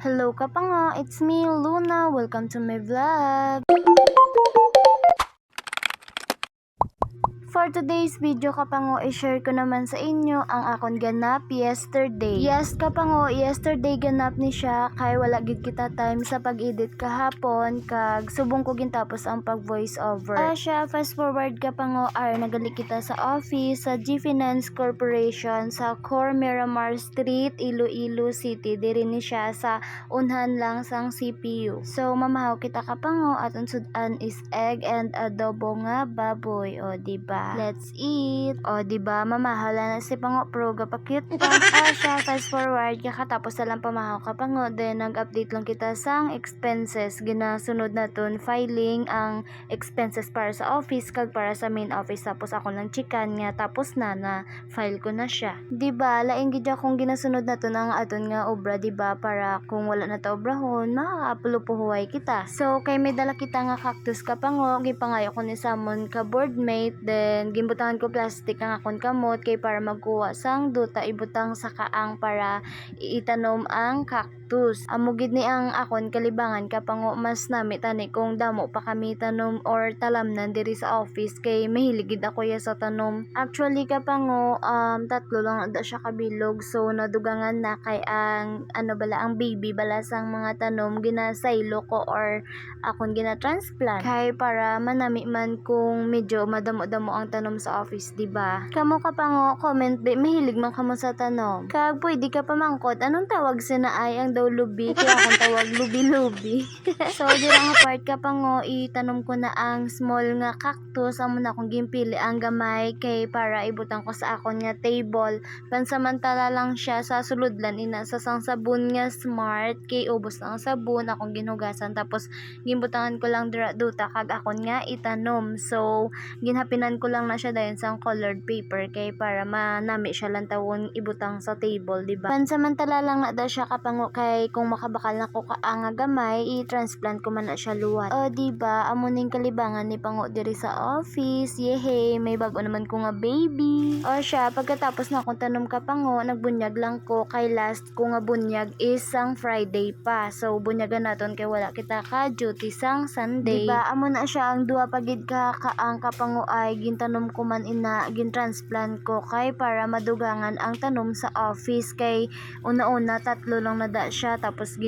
Hello ka pa nga, it's me, Luna. Welcome to my vlog. For today's video kapango, i-share ko naman sa inyo ang akong ganap yesterday. Yes kapango, yesterday ganap ni siya kay wala gid kita time sa pag-edit kahapon kag subong ko gintapos ang pag voice over. Siya fast forward kapango ar nagali kita sa office sa G Finance Corporation sa Core Miramar Street, Iloilo City. Diri ni siya sa unhan lang sang CPU. So mamahaw kita kapango at unsudan is egg and adobo nga baboy. O diba? Let's eat. O, diba? Mamahala na si Pango Pro. Gapakit pa. Siya. Fast forward. Kakatapos na lang pamahaw ka Pango. Then, nag-update lang kita sang expenses. Ginasunod na ton filing ang expenses para sa office kag para sa main office. Tapos ako lang chikan nga. Tapos na file ko na siya. Diba? Laing gidya kung ginasunod na ton ang aton nga obra. Diba? Para kung wala na ta obrahon, makakapulo-puhuway kita. So, kay may dala kita nga cactus ka Pango. Gipangayo ko ni Samon ka boardmate. Then, gimbutangan ko plastic ang akong kamot kay para magkuha sang duta ibutang sa kaang para itanom ang cactus. Amugid ni ang akon kalibangan kapango mas nami tani kung damo pa kami tanom or talamnan diri sa office kay mahiligid ako ya sa tanom. Actually kapango tatlo lang da siya kabilog so nadugangan na kay ang ang baby bala sang mga tanom ginasaylo ko or akon gina-transplant kay para manami man kung medyo madamo-damo ang tanom sa office, diba? Kamo ka pango, comment be, mahilig man kamo sa tanom. Kag pwede ka pamangkot, anong tawag sinaay ang daw lubi? Kaya akong tawag lubi-lubi. So, dirang nga part ka pango, itanom ko na ang small nga cactus, amo na akong gimpili ang gamay kay para ibutang ko sa akon nga table. Pansamantala lang siya sa suludlan ina sa sang sabon nga smart kay ubos na ang sabon akong ginugasan tapos gimbutangan ko lang dira duta kag akon nga itanom. So, ginhapinan ko lang na siya dayon sang colored paper kay para manami siya lang tawon ibutang sa table, diba? Pansamantala lang na daw siya kapango kay kung makabakal na ko ang gamay i-transplant ko man na siya luwat. O diba, amo ning kalibangan ni Pango diri sa office. Yehey, may bago naman ko nga baby. O siya, pagkatapos na akong tanom kapango, nagbunyag lang ko kay last ko nga bunyag is sang Friday pa. So bunyagan naton kay wala kita ka duty sang Sunday. Diba, amo na siya ang duwa pagid ka ang kapango ay gintanom ko man ina gintransplant ko kay para madugangan ang tanom sa office kay una-una tatlo lang nada siya tapos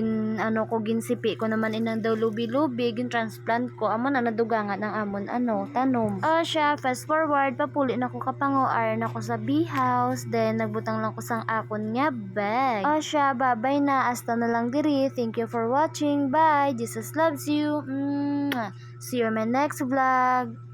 ginsipi ko naman inang daw lubi-lubi gintransplant ko amo na nadugangan ang amon tanom. Siya fast forward papuli na ko kapango ar na ko sa bee house then nagbutang lang ko sang akon nga bag. Siya babay na hasta na lang diri. Thank you for watching. Bye. Jesus loves you. See you in my next vlog.